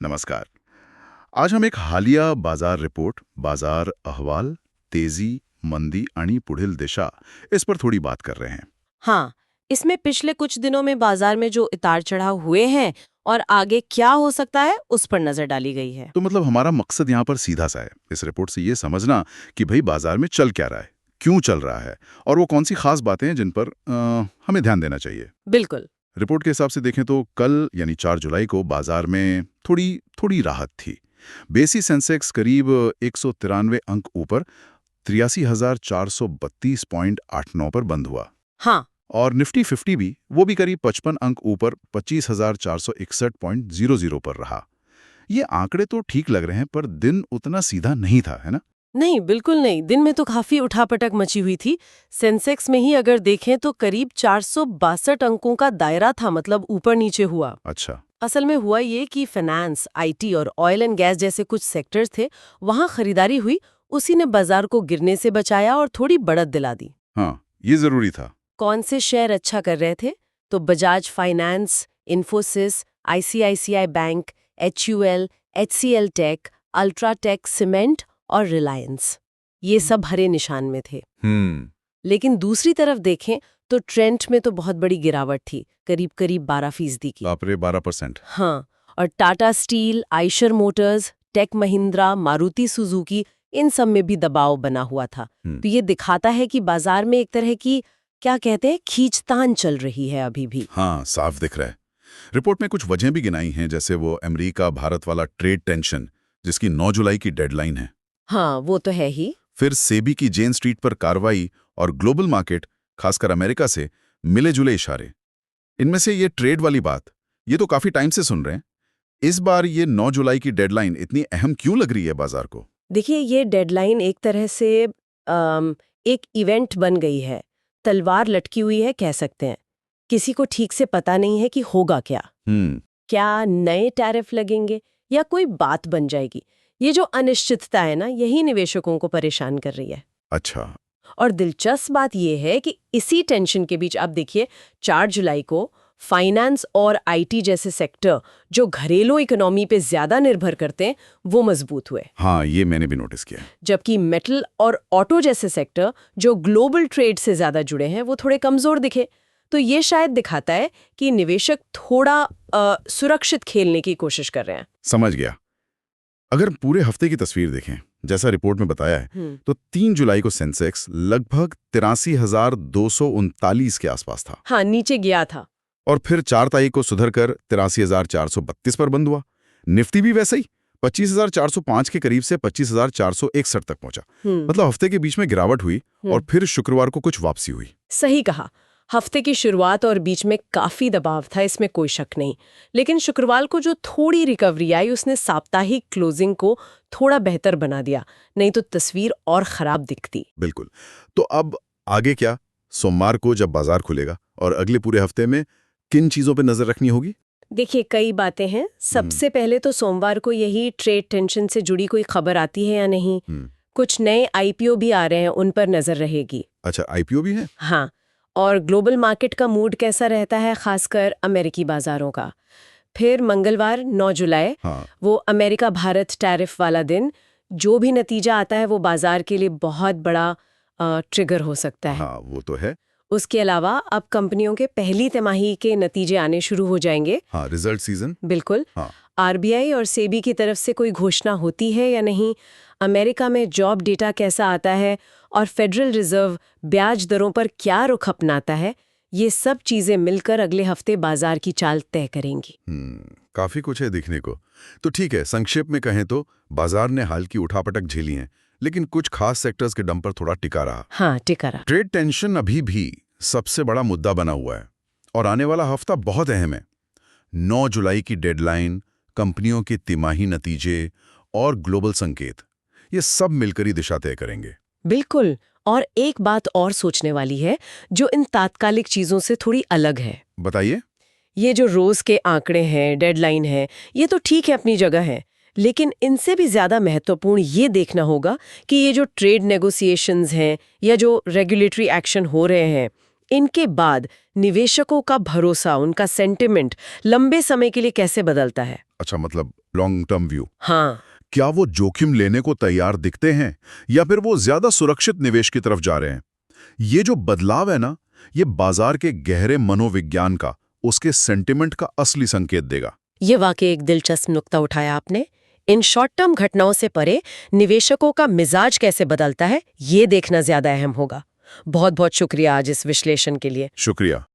नमस्कार। आज हम एक हालिया बाजार रिपोर्ट, बाजार अहवाल, तेजी, मंदी आणि पुढील दिशा इस पर थोड़ी बात कर रहे हैं। हाँ, इसमें पिछले कुछ दिनों में बाजार में जो उतार-चढ़ाव हुए हैं और आगे क्या हो सकता है, उस पर नजर डाली गई है। तो मतलब हमारा मकसद यहाँ पर सीधा सा है, इस रिपोर्ट से ये समझना कि भाई बाजार में चल क्या रहा है, क्यों चल रहा है और वो कौन सी खास बातें हैं जिन पर हमें ध्यान देना चाहिए। बिल्कुल। रिपोर्ट के हिसाब से देखें तो कल यानी 4 जुलाई को बाजार में थोड़ी थोड़ी राहत थी। बेसी सेंसेक्स करीब 193 अंक ऊपर 83,432.89 पर बंद हुआ हाँ, और निफ्टी 50 भी वो भी करीब 55 अंक ऊपर 25,461.00 पर रहा। ये आंकड़े तो ठीक लग रहे हैं पर दिन उतना सीधा नहीं था, है ना? नहीं, बिल्कुल नहीं। दिन में तो काफी उठापटक मची हुई थी। सेंसेक्स में ही अगर देखें तो करीब 462 अंकों का दायरा था, मतलब ऊपर-नीचे हुआ। अच्छा। असल में हुआ ये कि फाइनेंस, आईटी और ऑयल एंड गैस जैसे कुछ सेक्टर्स थे, वहां खरीदारी हुई, उसी ने बाजार को गिरने से बचाया और थोड़ी बढ़त दिला दी। हाँ, ये जरूरी था। कौन से शेयर अच्छा कर रहे थे? तो Bajaj finance, Infosys, ICICI bank, HUL, HCL tech, UltraTech cement और रिलायंस, ये सब हरे निशान में थे। लेकिन दूसरी तरफ देखें तो ट्रेंड में तो बहुत बड़ी गिरावट थी, करीब करीब 12% की। बाप रे, 12%। हाँ, और Tata steel, Eicher Motors, Tech Mahindra, Maruti Suzuki, इन सब में भी दबाव बना हुआ था। तो ये दिखाता है कि बाजार में एक तरह की, क्या कहते हैं, खींचतान चल रही है अभी भी। हाँ, साफ दिख रहा है। रिपोर्ट में कुछ वजह भी गिनाई हैं, जैसे वो अमेरिका भारत वाला ट्रेड टेंशन जिसकी 9 जुलाई की डेडलाइन है। हाँ, वो तो है ही। फिर सेबी की जेन स्ट्रीट पर कार्रवाई और ग्लोबल मार्केट, खासकर अमेरिका से मिले जुले इशारे। इनमें से ये ट्रेड वाली बात, ये तो काफी टाइम से सुन रहे हैं। इस बार ये 9 जुलाई की डेडलाइन इतनी अहम क्यों लग रही है बाजार को? देखिए, ये डेडलाइन एक तरह से एक इवेंट बन गई है। तलवार लटकी हुई है, कह सकते हैं। किसी को ठीक से पता नहीं है कि होगा क्या। क्या नए टैरिफ लगेंगे या कोई बात बन जाएगी? ये जो अनिश्चितता है ना, यही निवेशकों को परेशान कर रही है। अच्छा। और दिलचस्प बात यह है कि इसी टेंशन के बीच आप देखिए, 4 जुलाई को फाइनेंस और आईटी जैसे सेक्टर जो घरेलू इकोनॉमी पे ज्यादा निर्भर करते हैं, वो मजबूत हुए। हाँ, ये मैंने भी नोटिस किया। जबकि मेटल और ऑटो जैसे सेक्टर जो ग्लोबल ट्रेड से ज्यादा जुड़े हैं, वो थोड़े कमजोर दिखे। तो ये शायद दिखाता है कि निवेशक थोड़ा सुरक्षित खेलने की कोशिश कर रहे हैं। समझ गया। अगर पूरे हफ्ते की तस्वीर देखें, जैसा रिपोर्ट में बताया है, तो 3 जुलाई को सेंसेक्स लगभग 83,239 के आसपास था। हाँ, नीचे गया था। और फिर 4 तारीख को सुधरकर 83,432 पर बंद हुआ। निफ्टी भी वैसे ही 25,405 के करीब से 25,461 तक पहुंचा। मतलब हफ्ते के बीच में गिरावट हुई और फिर शुक्रवार को कुछ वापसी हुई। सही कहा। हफ्ते की शुरुआत और बीच में काफी दबाव था, इसमें कोई शक नहीं। लेकिन शुक्रवार को जो थोड़ी रिकवरी आई, उसने साप्ताहिक क्लोजिंग को थोड़ा बेहतर बना दिया, नहीं तो तस्वीर और खराब दिखती। बिल्कुल। तो अब आगे क्या? सोमवार को जब बाजार खुलेगा और अगले पूरे हफ्ते में किन चीजों पर नजर रखनी होगी? देखिए, कई बातें हैं। सबसे पहले तो सोमवार को यही ट्रेड टेंशन से जुड़ी कोई खबर आती है या नहीं। कुछ नए आईपीओ भी आ रहे हैं, उन पर नजर रहेगी। अच्छा, आईपीओ भी है? हाँ, और ग्लोबल मार्केट का मूड कैसा रहता है, खासकर अमेरिकी बाजारों का। फिर मंगलवार 9 जुलाई, वो अमेरिका भारत टैरिफ वाला दिन, जो भी नतीजा आता है वो बाजार के लिए बहुत बड़ा ट्रिगर हो सकता है। हाँ, वो तो है। उसके अलावा अब कंपनियों के पहली तिमाही के नतीजे आने शुरू हो जाएंगे। हाँ, रिजल्ट सीजन। बिल्कुल। आरबीआई और सेबी की तरफ से कोई घोषणा होती है या नहीं, अमेरिका में जॉब डेटा कैसा आता है और फेडरल रिजर्व ब्याज दरों पर क्या रुख अपनाता है, ये सब चीजें मिलकर अगले हफ्ते बाजार की चाल तय करेंगी। काफी कुछ है देखने को। तो ठीक है, संक्षेप में कहें तो बाजार ने हाल की उठापटक झेली है, लेकिन कुछ खास सेक्टर्स के दम पर थोड़ा टिका रहा। हाँ, टिका रहा। ट्रेड टेंशन अभी भी सबसे बड़ा मुद्दा बना हुआ है और आने वाला हफ्ता बहुत अहम है। 9 जुलाई की डेडलाइन, कंपनियों के तिमाही नतीजे और ग्लोबल संकेत, ये सब मिलकर ही दिशा तय करेंगे। बिल्कुल। और एक बात और सोचने वाली है, जो इन तात्कालिक चीजों से थोड़ी अलग है। बताइए। ये जो रोज के आंकड़े हैं, डेडलाइन है, ये तो ठीक है, अपनी जगह है। लेकिन इनसे भी ज्यादा महत्वपूर्ण ये देखना होगा कि ये जो ट्रेड नेगोशिएशंस हैं या जो रेगुलेटरी एक्शन हो रहे हैं, इनके बाद निवेशकों का भरोसा, उनका सेंटिमेंट लंबे समय के लिए कैसे बदलता है? अच्छा, मतलब लॉन्ग टर्म व्यू। हाँ, क्या वो जोखिम लेने को तैयार दिखते हैं या फिर वो ज्यादा सुरक्षित निवेश की तरफ जा रहे हैं? ये जो बदलाव है ना, ये बाजार के गहरे मनोविज्ञान का, उसके सेंटिमेंट का असली संकेत देगा। ये वाकई एक दिलचस्प नुक्ता उठाया आपने। इन शॉर्ट टर्म घटनाओं से परे निवेशकों का मिजाज कैसे बदलता है, ये देखना ज्यादा अहम होगा। बहुत बहुत शुक्रिया आज इस विश्लेषण के लिए। शुक्रिया।